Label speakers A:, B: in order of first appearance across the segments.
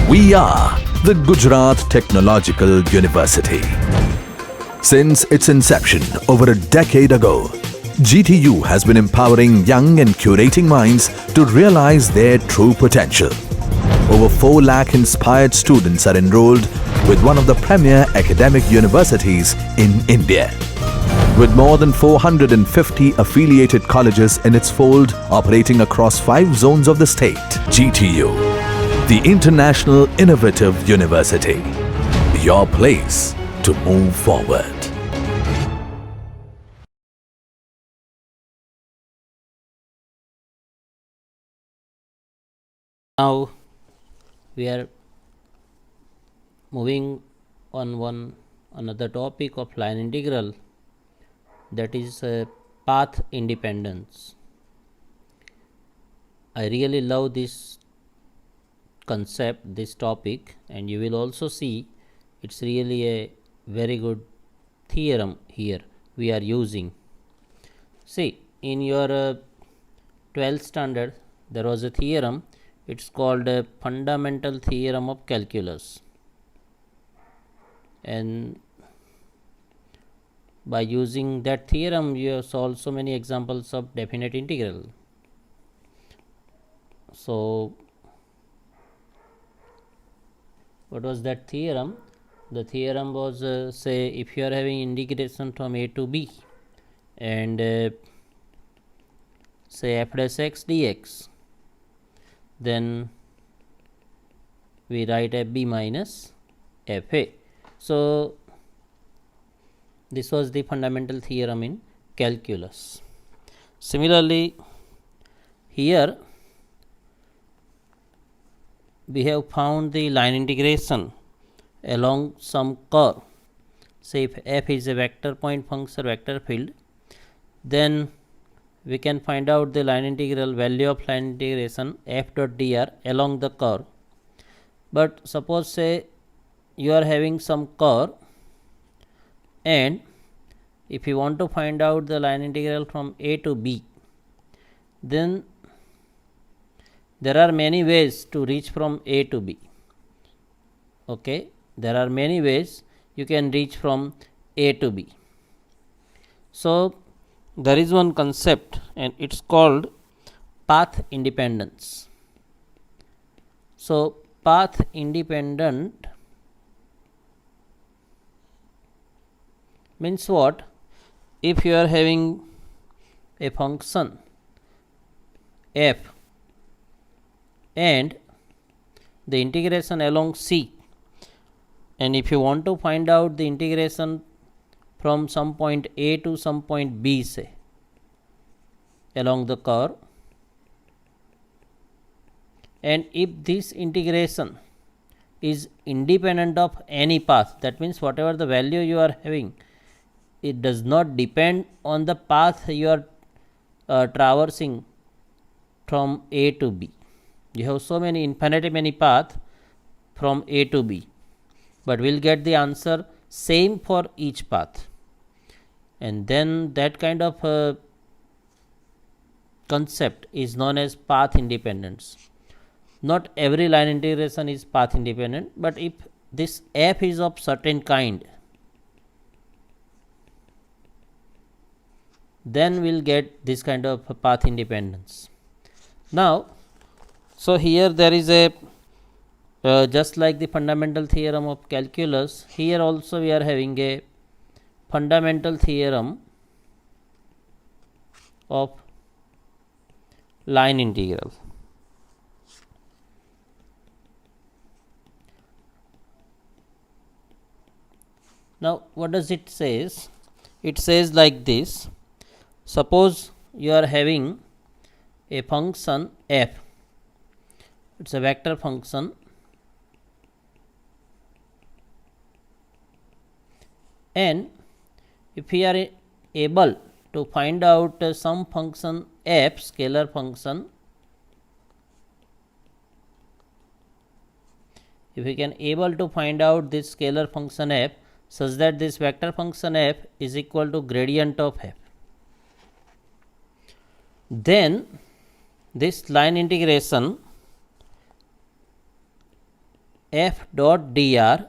A: We are the Gujarat Technological University. Since its inception over a decade ago, GTU has been empowering young and curating minds to realize their true potential. Over 4 lakh inspired students are enrolled with one of the premier academic universities in India. With more than 450 affiliated colleges in its fold operating across 5 zones of the state, GTU, the International Innovative University, your place to move forward.
B: Now we are moving on another topic of line integral, that is path independence. I really love this concept, this topic, and you will also see it's really a very good theorem here we are using. See, in your 12th standard there was a theorem. It's called a fundamental theorem of calculus, and by using that theorem you have solved so many examples of definite integral. So what was that theorem? The theorem was say if you are having integration from a to b and say f dash x dx, then we write fb minus fa. So this was the fundamental theorem in calculus. Similarly, here we have found the line integration along some curve. Say if f is a vector point function, vector field, then we can find out the line integral value of line integration f dot dr along the curve. But suppose say you are having some curve, and if you want to find out the line integral from a to b, then there are many ways to reach from a to b. Okay, there are many ways you can reach from a to b. So there is one concept and it's called path independence. So path independent means what? If you are having a function f and the integration along c, and if you want to find out the integration from some point a to some point b, say along the curve, and if this integration is independent of any path, that means whatever the value you are having, it does not depend on the path you are traversing from a to b. You have so many infinitely many paths from a to b, but we'll get the answer same for each path, and then that kind of concept is known as path independence. Not every line integration is path independent, but if this f is of certain kind, then we'll get this kind of path independence. Now, so here there is a just like the fundamental theorem of calculus, here also we are having a fundamental theorem of line integral. Now what does it says? It says like this: suppose you are having a function f, it's a vector function, and if we are able to find out some function f, scalar function, if we can able to find out this scalar function f such that this vector function f is equal to gradient of f, then this line integration f dot dr,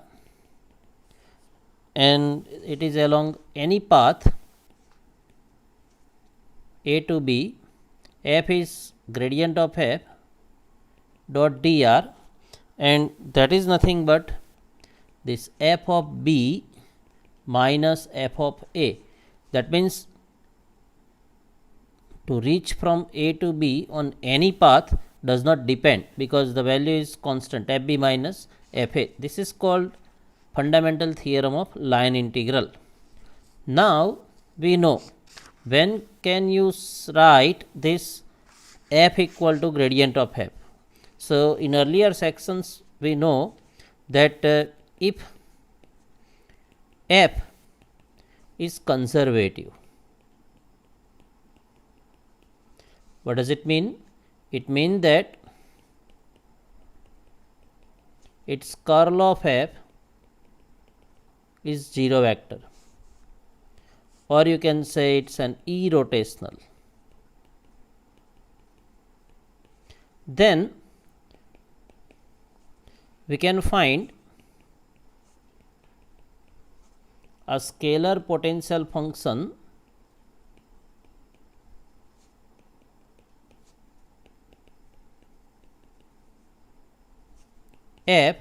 B: and it is along any path a to b. F is gradient of f dot dr, and that is nothing but this f of b minus f of a. That means to reach from a to b on any path does not depend, because the value is constant, fb minus fa. This is called fundamental theorem of line integral. Now we know when can you write this f equal to gradient of f. So in earlier sections we know that if f is conservative, what does it mean? It means that its curl of f is 0 vector, or you can say it's an irrotational. Then we can find a scalar potential function f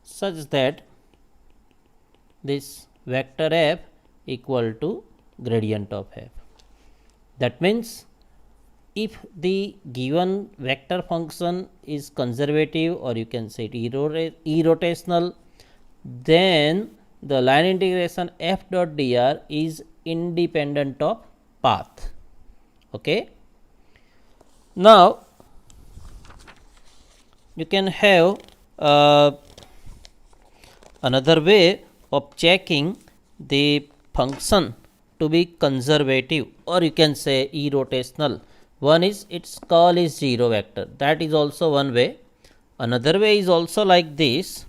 B: such that this vector f equal to gradient of f. That means if the given vector function is conservative, or you can say it irrotational, then the line integration f dot dr is independent of path. Okay. Now you can have another way of checking the function to be conservative, or you can say irrotational. One is its curl is 0 vector, that is also one way. Another way is also like this: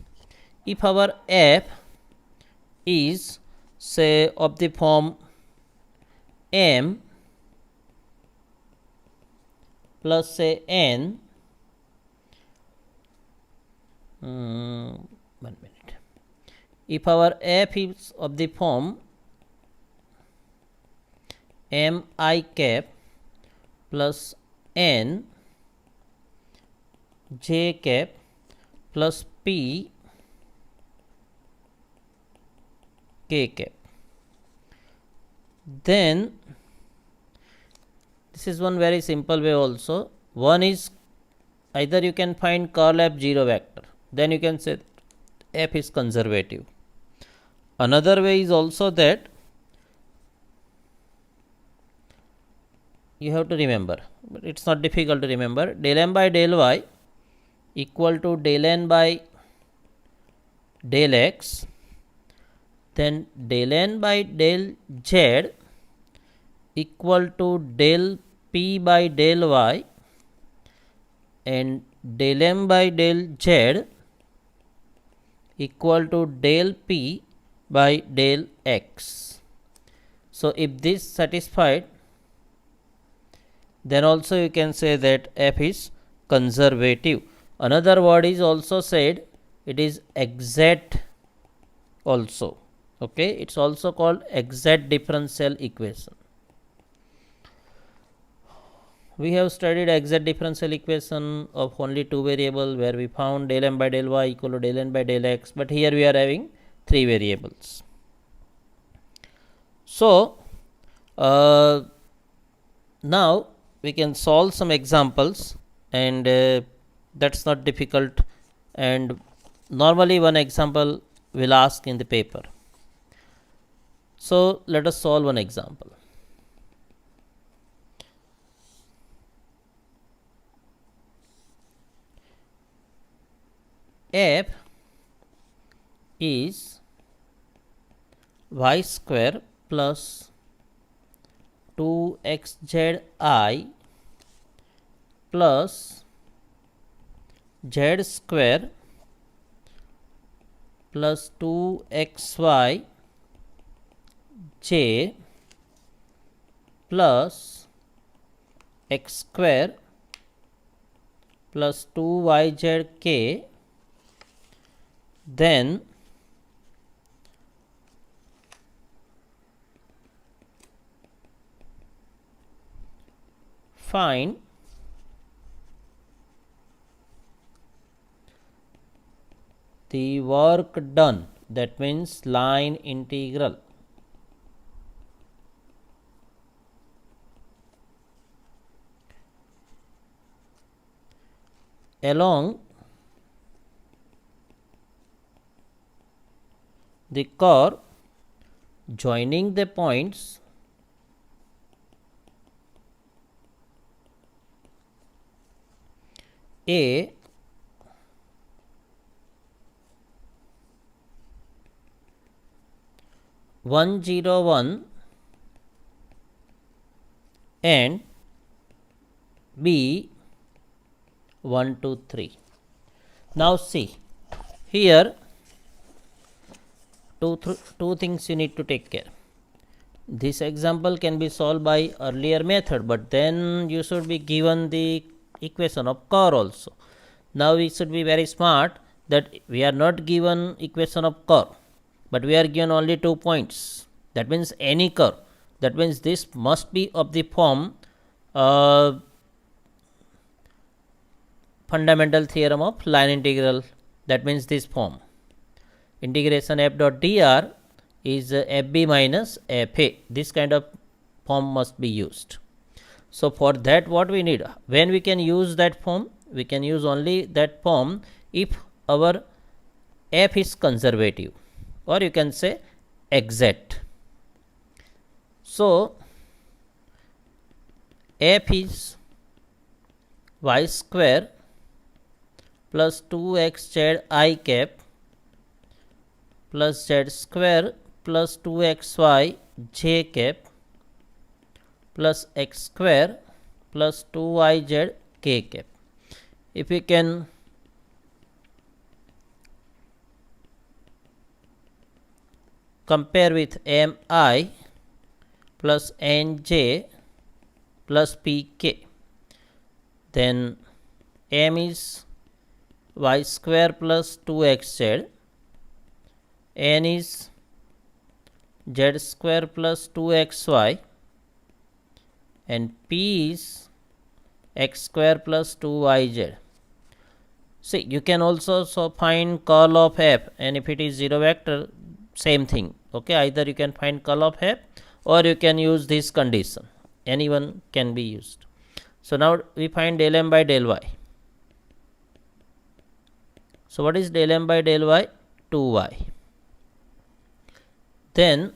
B: if our f is say of the form m plus say n, 1 minute, if our f is of the form m I cap plus n j cap plus p k cap, then this is one very simple way also. One is either you can find curl f 0 vector, then you can say f is conservative. Another way is also that you have to remember, but it's not difficult to remember, del m by del y equal to del n by del x, then del n by del z equal to del p by del y, and del m by del z equal to del p by del x. So if this satisfied, then also you can say that f is conservative. Another word is also said, it is exact also. Okay, it's also called exact differential equation. We have studied exact differential equation of only two variable, where we found del m by del y equal to del n by del x, but here we are having three variables. So now we can solve some examples, and that's not difficult, and normally one example will ask in the paper. So let us solve one example. F is y square plus 2xzi plus z square plus 2xy j plus x square plus 2yzk, then find the work done, that means line integral along the curve joining the points A, 101 and B, 123. Now see, here two things you need to take care. This example can be solved by earlier method, but then you should be given the equation of curve also. Now we should be very smart that we are not given equation of curve, but we are given only 2 points. That means any curve. That means this must be of the form fundamental theorem of line integral. That means this form. Integration f dot dr is fb minus fa. This kind of form must be used. So for that, what we need, when we can use that form, we can use only that form if our f is conservative, or you can say exact. So f is y square plus 2xz I cap plus z square plus 2xy j cap plus x square plus 2yz k cap. If we can compare with mi plus nj plus pk, then m is y square plus 2xz, n is z square plus 2xy, and p is x square plus 2yz. See, you can also find curl of f, and if it is 0 vector, same thing. Okay, either you can find curl of f or you can use this condition. Anyone can be used. So now we find del m by del y. So what is del m by del y? 2y. Then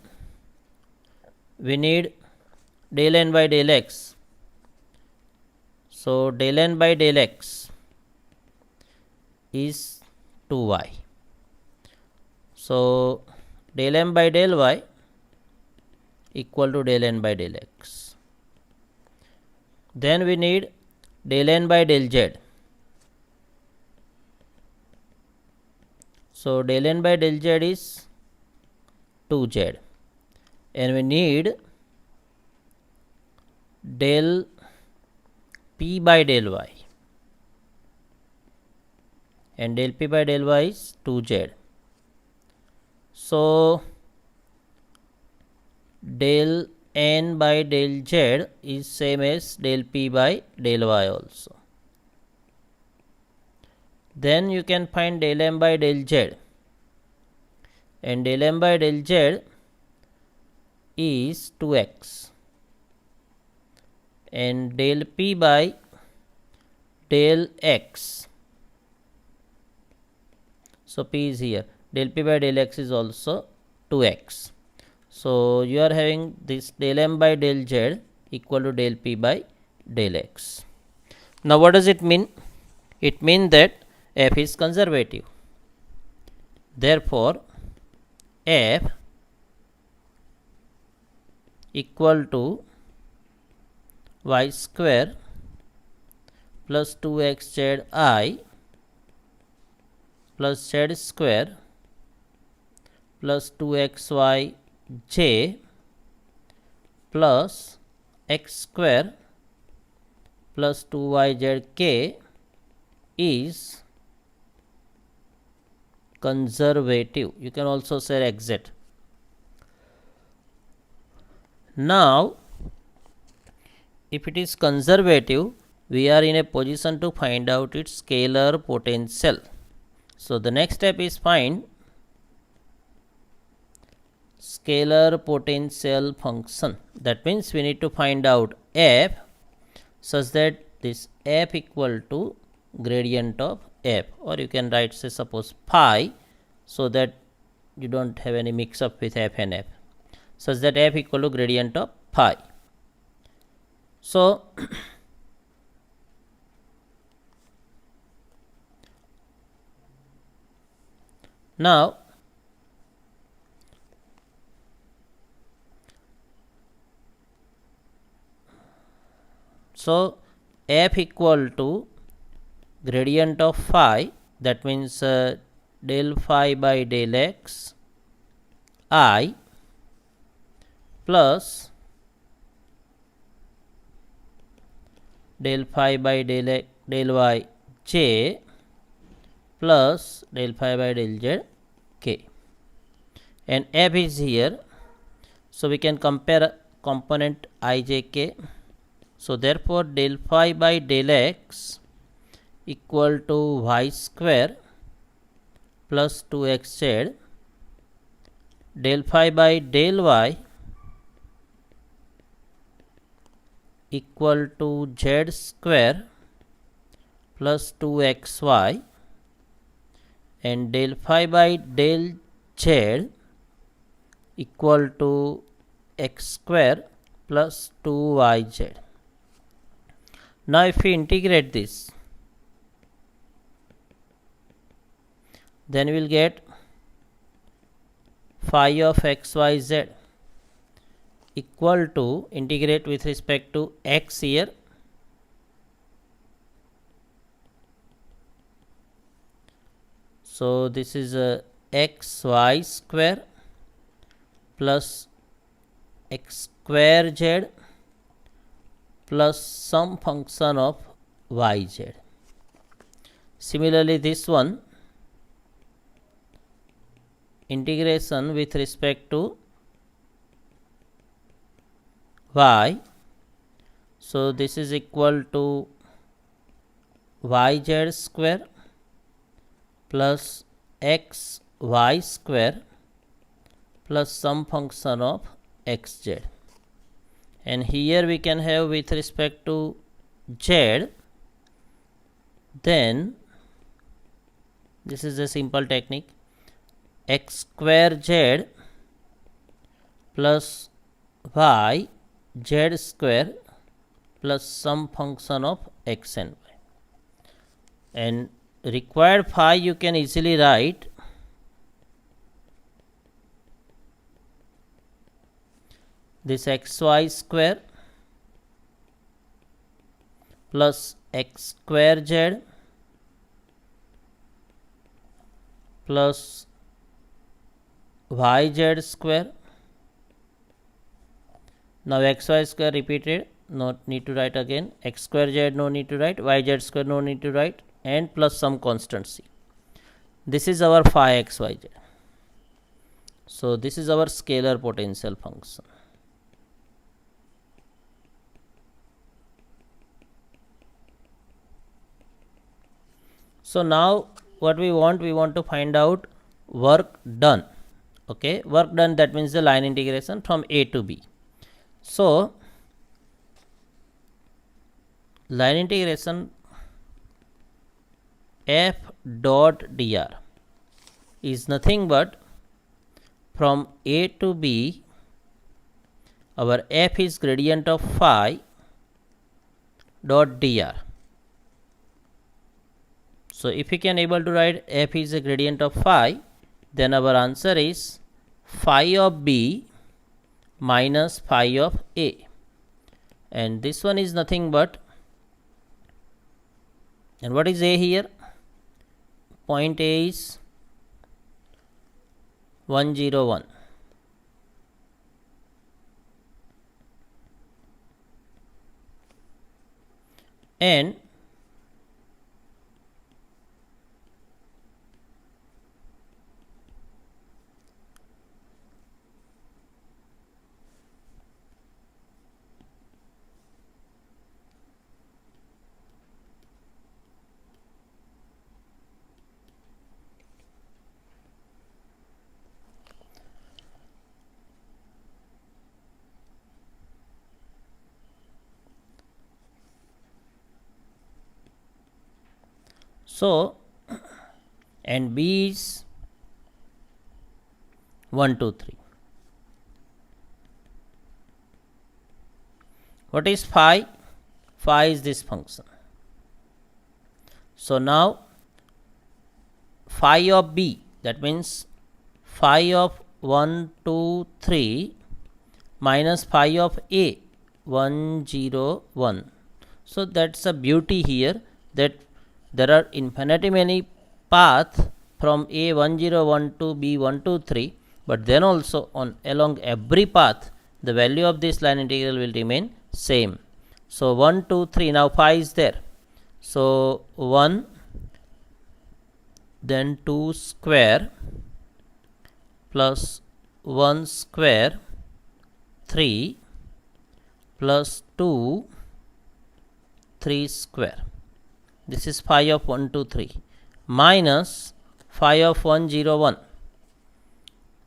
B: we need del n by del x. So del n by del x is 2y. So del m by del y equal to del n by del x. Then we need del n by del z. So del n by del z is 2z, and we need del p by del y, and del p by del y is 2z. So del n by del z is same as del p by del y also. Then you can find del m by del z, and del m by del z is 2x, and del p by del x. So p is here. Del p by del x is also 2x. So you are having this del m by del z equal to del p by del x. Now what does it mean? It means that f is conservative. Therefore f equal to y square plus 2xz I plus z square plus 2xy j plus x square plus 2yz k is conservative. You can also say exact. Now, if it is conservative, we are in a position to find out its scalar potential. So, the next step is find scalar potential function. That means we need to find out f such that this f equal to gradient of f, or you can write, say, suppose phi, so that you don't have any mix up with f and f, such that f equal to gradient of phi. So, now f equal to gradient of phi, that means del phi by del x I plus del phi by del y j plus del phi by del z k, and f is here, so we can compare component I j k. So, therefore, del phi by del x equal to y square plus 2xz, del phi by del y equal to z square plus 2xy, and del phi by del z equal to x square plus 2yz. Now, if we integrate this, then we will get phi of xyz equal to, integrate with respect to x here, so this is a xy square plus x square z plus some function of yz. Similarly, this one, integration with respect to y, so this is equal to yz square plus xy square plus some function of xz, and here we can have with respect to z, then this is a simple technique, x square z plus y z square plus some function of x and y, and required phi you can easily write this xy square plus x square z plus yz square. Now, xy square repeated, no need to write again, x square z no need to write, yz square no need to write, and plus some constant c. This is our phi xyz. So, this is our scalar potential function. So, now what we want to find out work done. Okay, work done, that means the line integration from a to b. So, line integration f dot dr is nothing but from a to b, our f is gradient of phi dot dr. So, if we can able to write f is a gradient of phi, then our answer is phi of b minus phi of a, and this one is nothing but, and what is a here? Point A is 101, and So, and b is 1, 2, 3. What is phi? Phi is this function. So now phi of b, that means phi of 1, 2, 3 minus phi of a 1, 0, 1. So that's a beauty here, that there are infinitely many paths from a 1, 0, 1 to b 1, 2, 3, but then also along every path the value of this line integral will remain same. So 1, 2, 3, now phi is there. So 1, then 2 square plus 1 square, 3 plus 2, 3 square. This is phi of 1, 2, 3 minus phi of 1, 0, 1.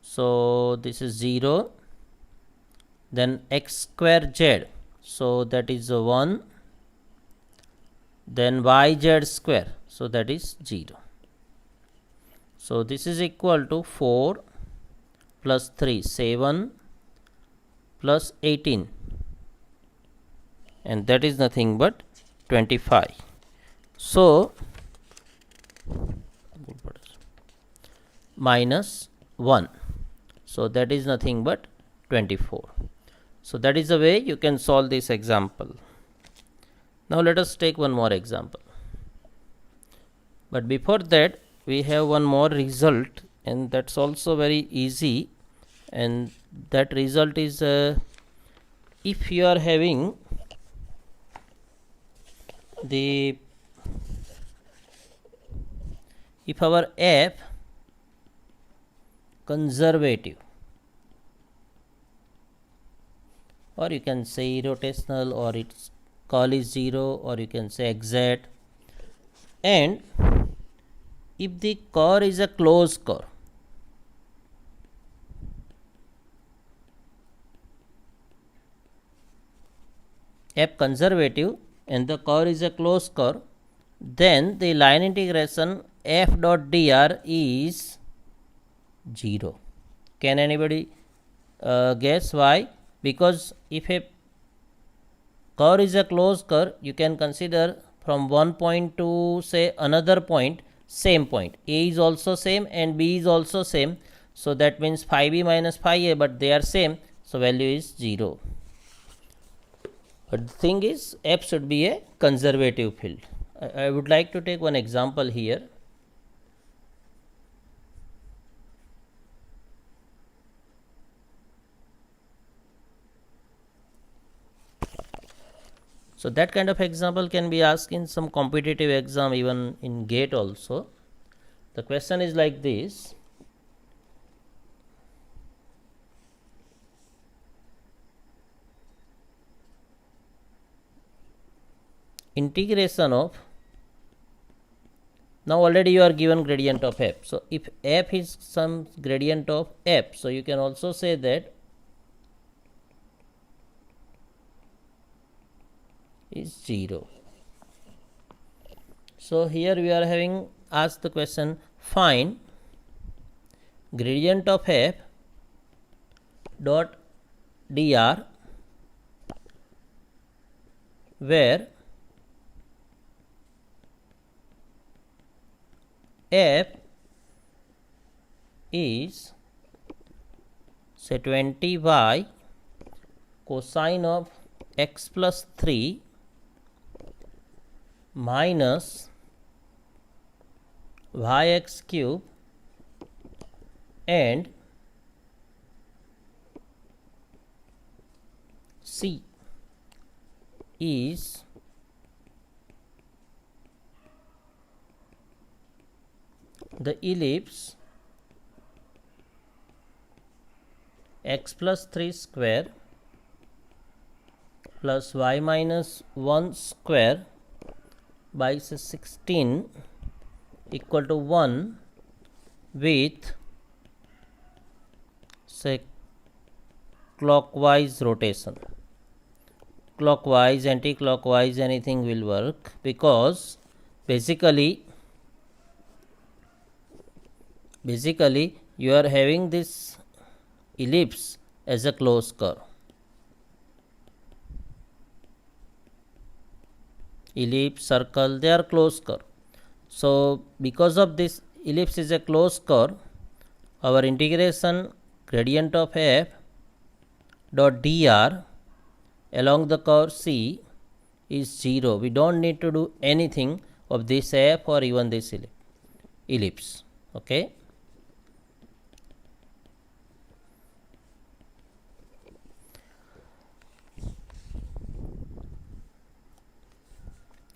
B: So this is 0, then x square z, so that is 1, then yz square, so that is 0. So this is equal to 4 plus 3, 7 plus 18, and that is nothing but 25. So minus 1, so that is nothing but 24. So that is the way you can solve this example. Now let us take one more example, but before that we have one more result, and that's also very easy, and that result is if you are having if our f conservative, or you can say irrotational, or its curl is 0, or you can say exact, and if the curve is a closed curve, f conservative and the curve is a closed curve, then the line integration f dot dr is 0. Can anybody guess why? Because if a curve is a closed curve, you can consider from one point to say another point, same point, a is also same and b is also same, so that means phi b minus phi a, but they are same, so value is 0. But the thing is, f should be a conservative field. I would like to take one example here. So that kind of example can be asked in some competitive exam, even in GATE also. The question is like this: integration of, now already you are given gradient of f. So if f is some gradient of f, so you can also say that is 0. So here we are having asked the question, find gradient of f dot dr where f is say 20y cosine of x plus 3 minus yx cube and c is the ellipse x plus 3 square plus y minus 1 square by 16 equal to 1 with say clockwise rotation. Clockwise, anti-clockwise, anything will work, because basically basically you are having this ellipse as a closed curve. Ellipse, circle, they are closed curve. So because of this ellipse is a closed curve, our integration gradient of f dot dr along the curve C is 0. We don't need to do anything of this f or even this ellipse. Okay.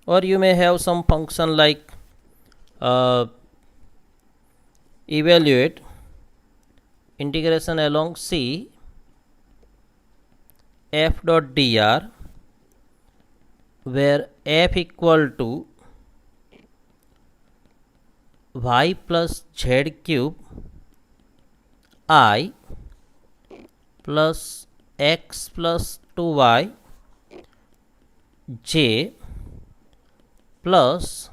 B: Or you may have some function like evaluate integration along C f dot dr, where f equal to y plus z cube I plus x plus 2y j plus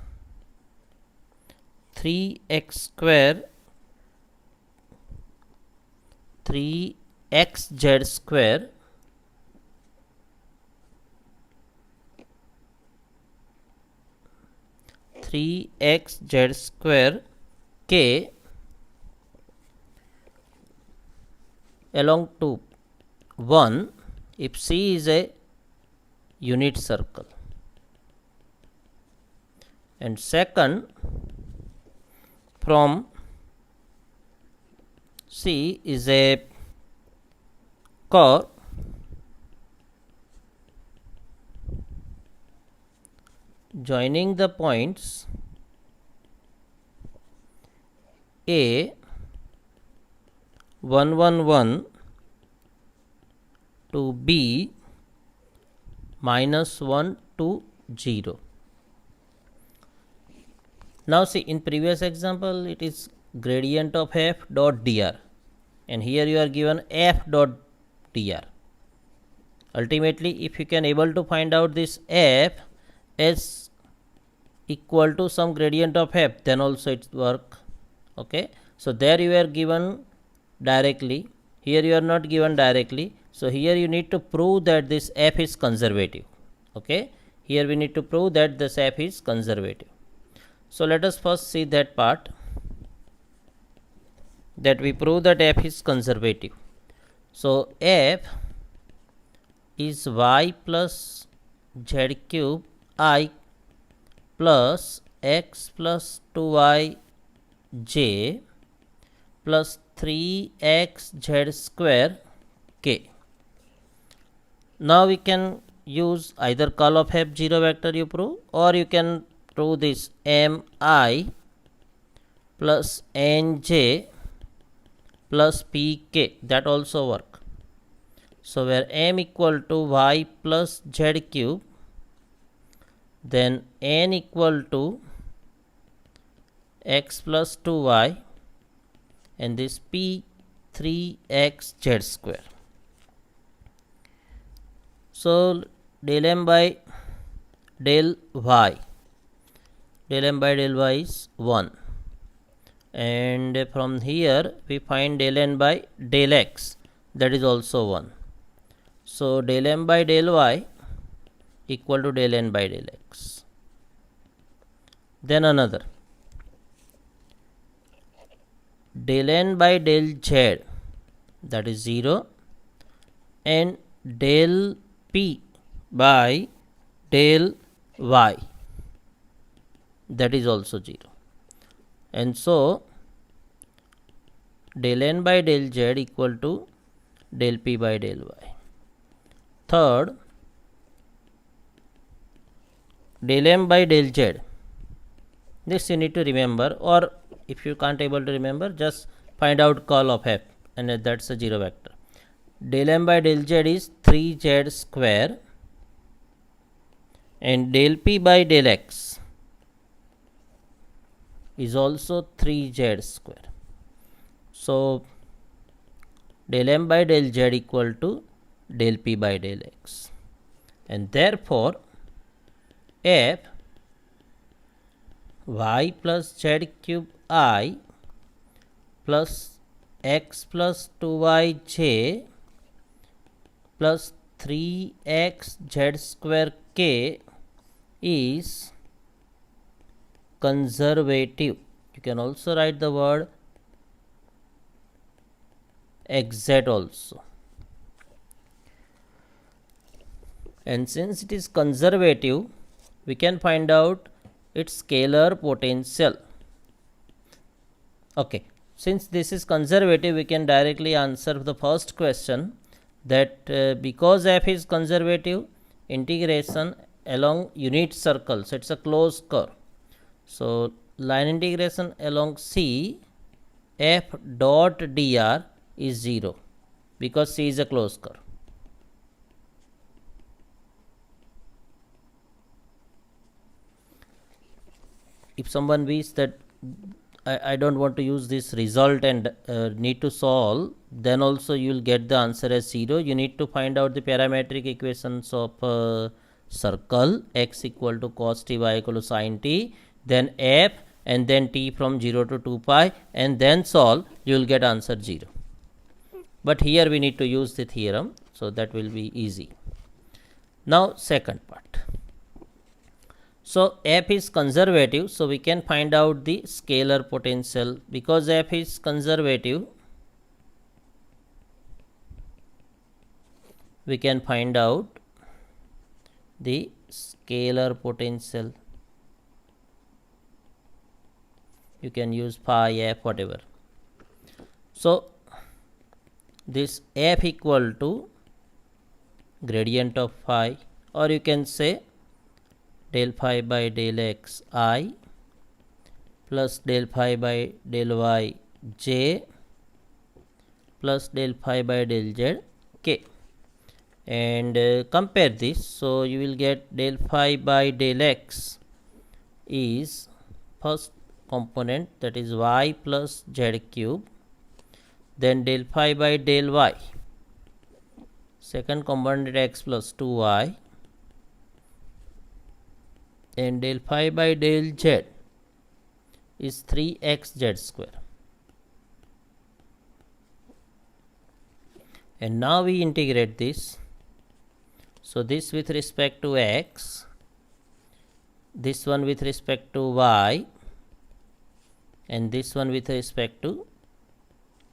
B: 3x square 3xz square k along to 1 if C is a unit circle. And second, from C is a curve joining the points A 1 1 1 to B minus 1 to 0. Now see, in previous example it is gradient of f dot dr, and here you are given f dot dr. Ultimately, if you can able to find out this f is equal to some gradient of f, then also it work. Okay, so there you are given directly, here you are not given directly, so here you need to prove that this f is conservative. Okay, here we need to prove that this f is conservative. So let us first see that part, that we prove that f is conservative. So f is y plus z cube I plus x plus 2y j plus 3xz square k. Now we can use either curl of f 0 vector you prove, or you can prove this mi plus nj plus pk, that also work. So where m equal to y plus z cube, then n equal to x plus 2y, and this p 3xz square. So del m by del y is 1, and from here we find del n by del x, that is also 1. So del m by del y equal to del n by del x. Then another, del n by del z, that is 0, and del p by del y, that is also 0. And so del n by del z equal to del p by del y. Third, del m by del z, this you need to remember, or if you can't able to remember, just find out curl of f, and that's a 0 vector. Del m by del z is 3z square, and del p by del x is also 3z square. So del m by del z equal to del p by del x, and therefore f y plus z cube I plus x plus 2yj plus 3x z square k is conservative. You can also write the word exact also. And since it is conservative, we can find out its scalar potential. Okay, since this is conservative, we can directly answer the first question, that because f is conservative, integration along unit circles, it's a closed curve. So line integration along C f dot dr is 0 because C is a closed curve. If someone wishes that I don't want to use this result and need to solve, then also you will get the answer as 0. You need to find out the parametric equations of circle x equal to cos t, y equal to sin t, then f and then t from 0 to 2 pi, and then solve, you will get answer 0. But here we need to use the theorem, so that will be easy. Now second part. So f is conservative, so we can find out the scalar potential. Because f is conservative, we can find out the scalar potential. You can use phi f, whatever. So this f equal to gradient of phi, or you can say del phi by del x I plus del phi by del y j plus del phi by del z k, and compare this. So you will get del phi by del x is first component, that is y plus z cube, then del phi by del y, second component x plus 2y, and del phi by del z is 3xz square. And now we integrate this. So this with respect to x, this one with respect to y, and this one with respect to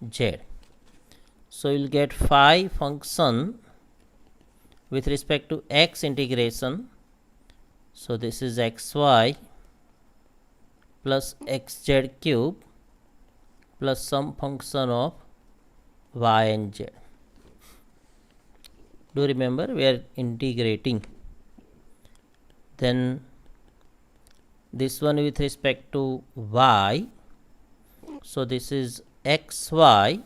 B: z. So you will get phi function with respect to x integration. So this is xy plus xz cube plus some function of y and z. Do remember, we are integrating. Then this one with respect to y, so this is xy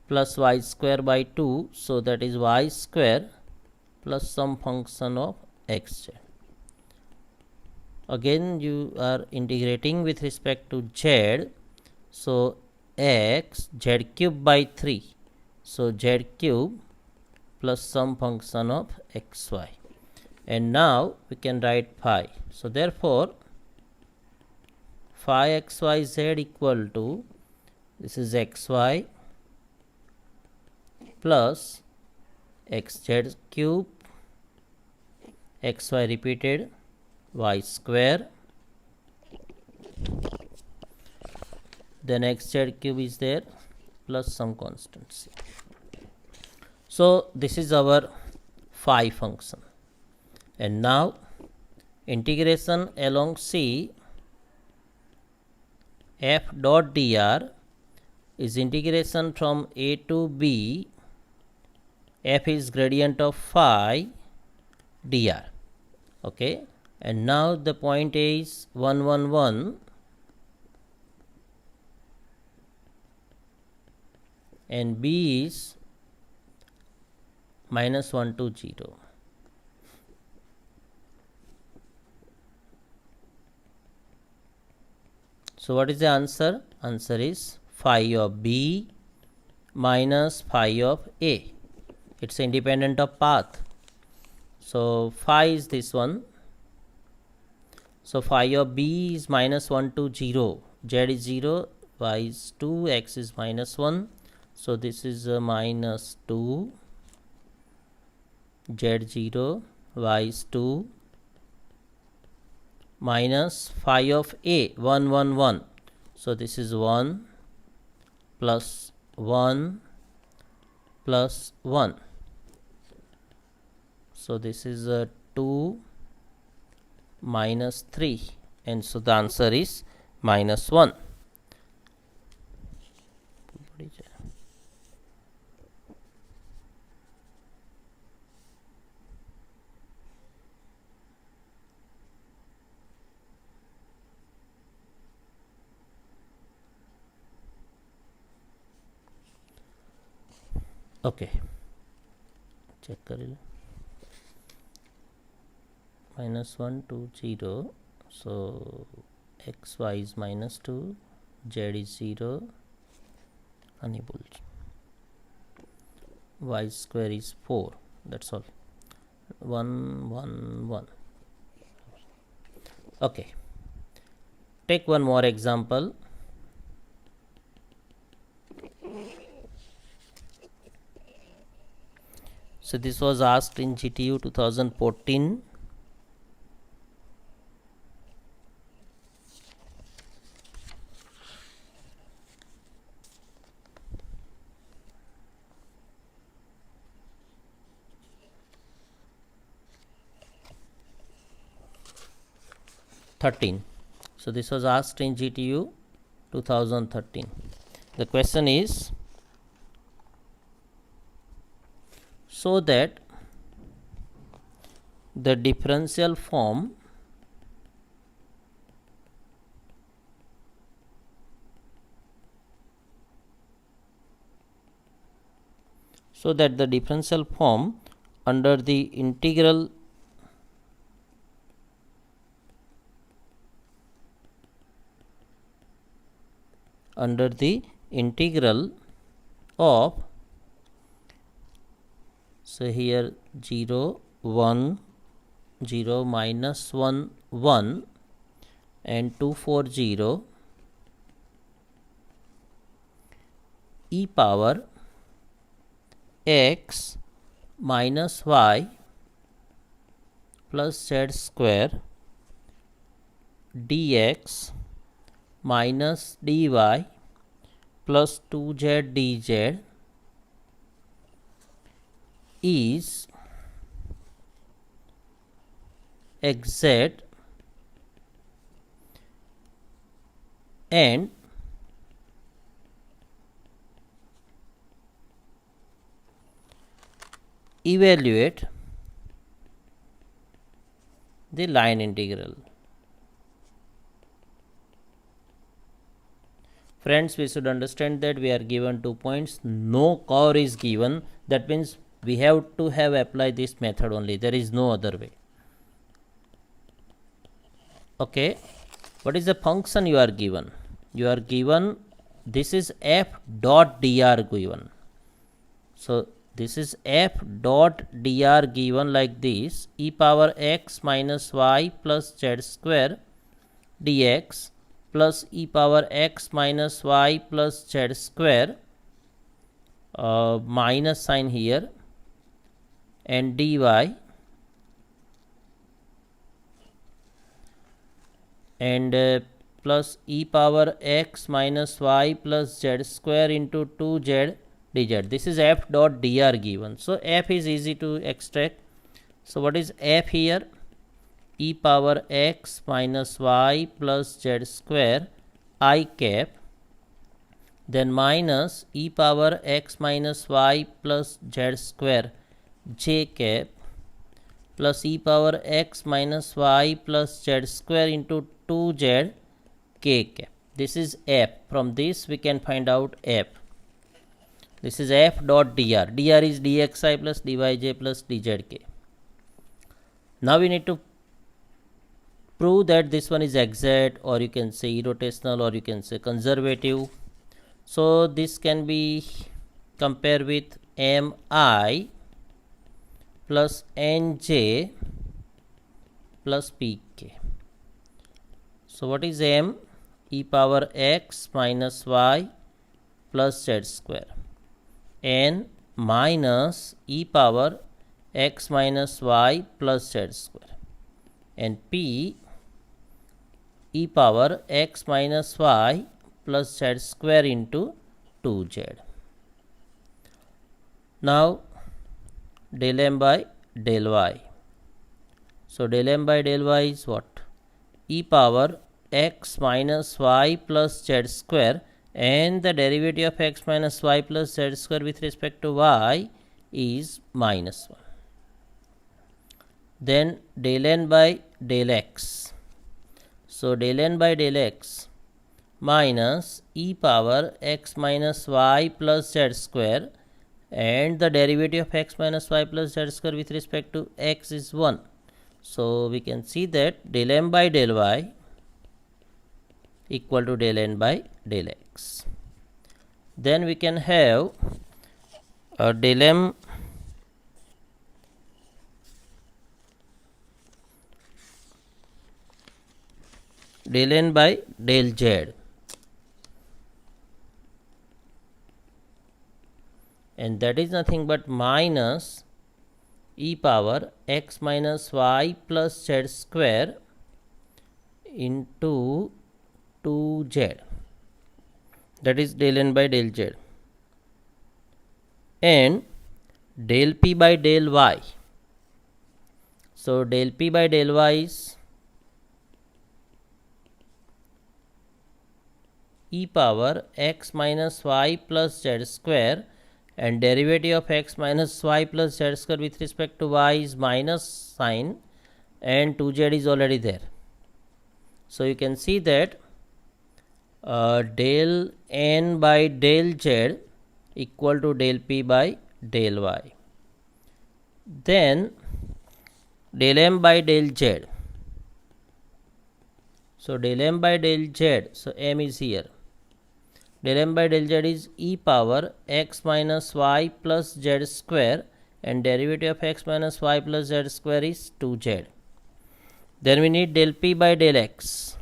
B: plus y square by 2, so that is y square plus some function of xz. Again you are integrating with respect to z, so x z cube by 3, so z cube plus some function of xy, and now we can write phi. So therefore phi xyz equal to, this is xy plus xz cube, xy repeated, y square, then xz cube is there plus some constancy. So this is our phi function. And now integration along C f dot dr is integration from a to b, f is gradient of phi dr. Okay, and now the point A is 1 1 1 and B is minus 1 2 0. So what is the answer? Answer is phi of B minus phi of A. It's independent of path. So phi is this one. So phi of B is minus 1 2 0. Z is 0, y is 2, x is minus 1. So this is minus 2, z0, y is 2, minus phi of a, 1, 1, 1. So this is 1 plus 1 plus 1. So this is 2 minus 3, and so the answer is minus 1. Okay check कर -1 2 0. So x y is -2, z is 0 unable, y square is 4. That's all. 1 1 1. Okay, take one more example. So this was asked in GTU 2014. So this was asked in GTU 2013. The question is, so that the differential form under the integral of, so here 0 1 0 minus 1 1 and 2 4 0 e power x minus y plus z square dx minus dy plus 2z dz is exact and evaluate the line integral. Friends, we should understand that we are given 2 points, no curve is given. That means we have to have applied this method only, there is no other way. Okay, what is the function you are given? You are given, this is f dot dr given. So this is f dot dr given like this, e power x minus y plus z square dx plus e power x minus y plus z square, minus sign here, and dy and plus e power x minus y plus z square into 2z dz. This is f dot dr given. So f is easy to extract. So what is f here? E power x minus y plus z square I cap, then minus e power x minus y plus z square j cap plus e power x minus y plus z square into 2z k cap. This is f. From this we can find out f. This is f dot dr. Dr is dxi plus dyj plus dzk. Now we need to prove that this one is exact, or you can say irrotational, or you can say conservative. So this can be compared with mi plus nj plus pk. So what is m? e power x minus y plus z square, n minus e power x minus y plus z square, and p e power x minus y plus z square into 2z. Now del m by del y. So del m by del y is what? E power x minus y plus z square, and the derivative of x minus y plus z square with respect to y is minus 1. Then del n by del x. So del n by del x minus e power x minus y plus z square, and the derivative of x minus y plus z square with respect to x is 1. So we can see that del m by del y equal to del n by del x. Then we can have del m del n by del z, and that is nothing but minus e power x minus y plus z square into 2z, that is del n by del z, and del p by del y. So del p by del y is e power x minus y plus z square, and derivative of x minus y plus z square with respect to y is minus sign, and 2z is already there. So you can see that del n by del z equal to del p by del y. Then del m by del z. So del m by del z, so m is here. Del m by del z is e power x minus y plus z square, and derivative of x minus y plus z square is 2z. Then we need del p by del x.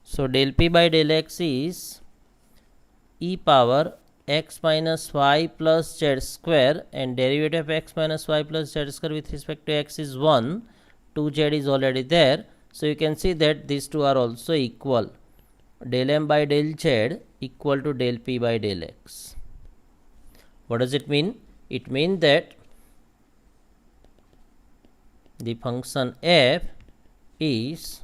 B: So del p by del x is e power x minus y plus z square, and derivative of x minus y plus z square with respect to x is 1. 2z is already there. So you can see that these two are also equal. Del m by del z equal to del p by del x. What does it mean? It means that the function f is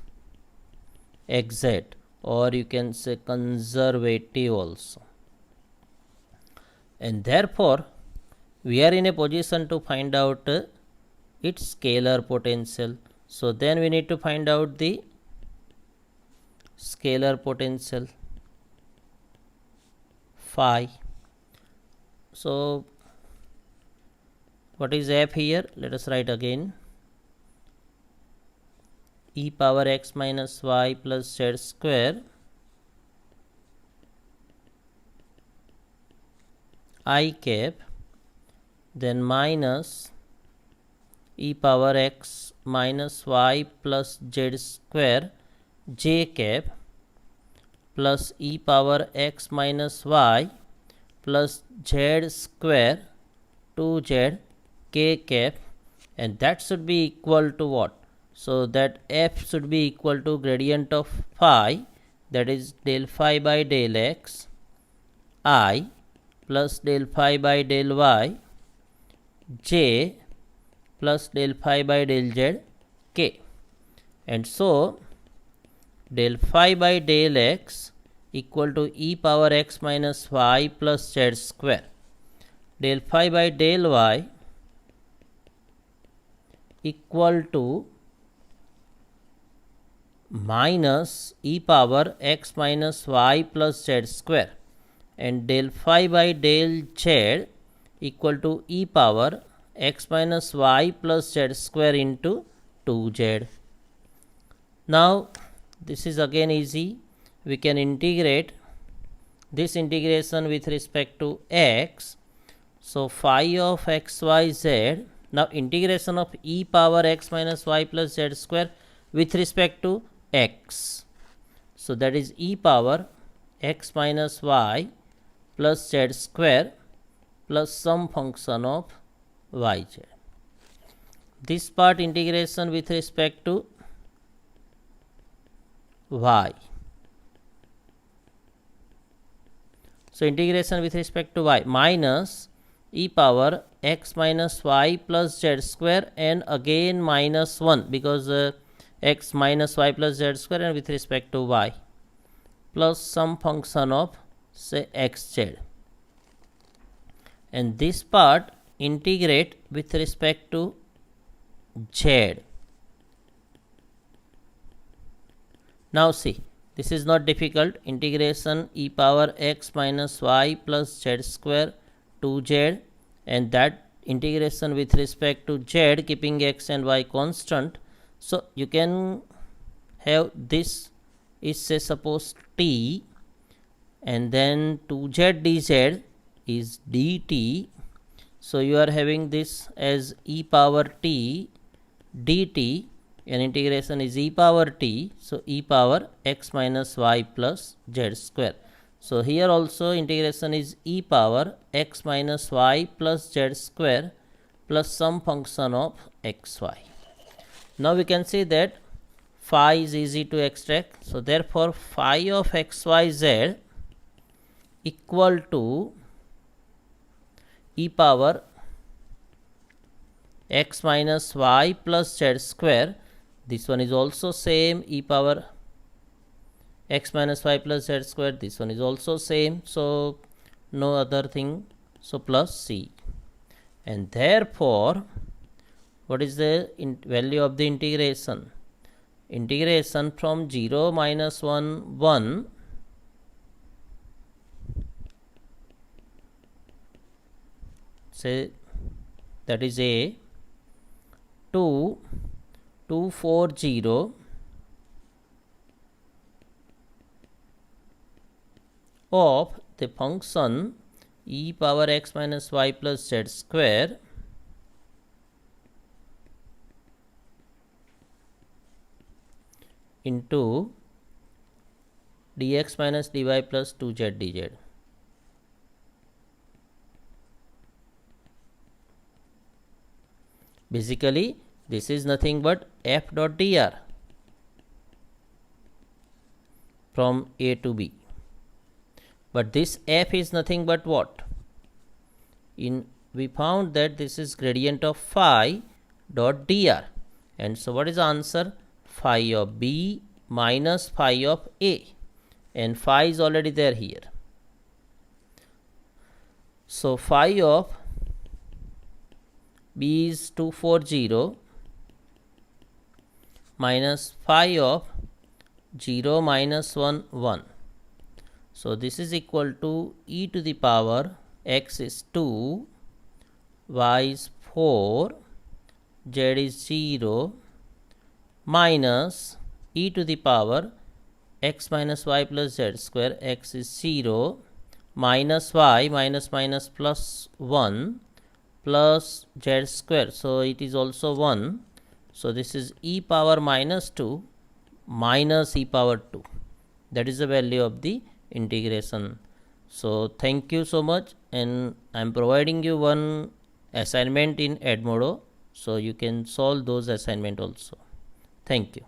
B: exact, or you can say conservative also, and therefore we are in a position to find out its scalar potential. So then we need to find out the scalar potential phi. So what is f here? Let us write again. E power x minus y plus z square I cap, then minus e power x minus y plus z square j cap, plus e power x minus y plus z square 2z k cap, and that should be equal to what? So that f should be equal to gradient of phi, that is del phi by del x I plus del phi by del y j plus del phi by del z k. And so del phi by del x equal to e power x minus y plus z square. Del phi by del y equal to minus e power x minus y plus z square, and del phi by del z equal to e power x minus y plus z square into 2z. Now this is again easy. We can integrate this integration with respect to x. So phi of xyz, now integration of e power x minus y plus z square with respect to x. So that is e power x minus y plus z square plus some function of yz. This part integration with respect to y. So integration with respect to y minus e power x minus y plus z square and again minus 1 because x minus y plus z square and with respect to y plus some function of say xz. And this part integrate with respect to z. Now see, this is not difficult. Integration e power x minus y plus z square to z, and that integration with respect to z keeping x and y constant. So you can have this is say suppose t, and then 2z dz is dt. So you are having this as e power t dt, and integration is e power t. So e power x minus y plus z square. So here also integration is e power x minus y plus z square plus some function of xy. Now we can see that phi is easy to extract. So therefore phi of xyz equal to e power x minus y plus z square. This one is also same, e power x minus y plus z square. This one is also same, so no other thing, so plus c. And therefore what is the value of the integration? Integration from 0 minus 1 1 say that is a 2 240 of the function e power x minus y plus z square into dx minus dy plus 2z dz. Basically this is nothing but f dot dr from a to b. But this f is nothing but what? We found that this is gradient of phi dot dr. And so what is the answer? Phi of b minus phi of a. And phi is already there here. So phi of b is 240 minus phi of 0 minus 1 1. So this is equal to e to the power x is 2, y is 4, z is 0 minus e to the power x minus y plus z square, x is 0 minus y minus minus plus 1 plus z square. So it is also 1. So this is e power minus 2 minus e power 2. That is the value of the integration. So thank you so much, and I am providing you one assignment in Edmodo, so you can solve those assignment also. Thank you.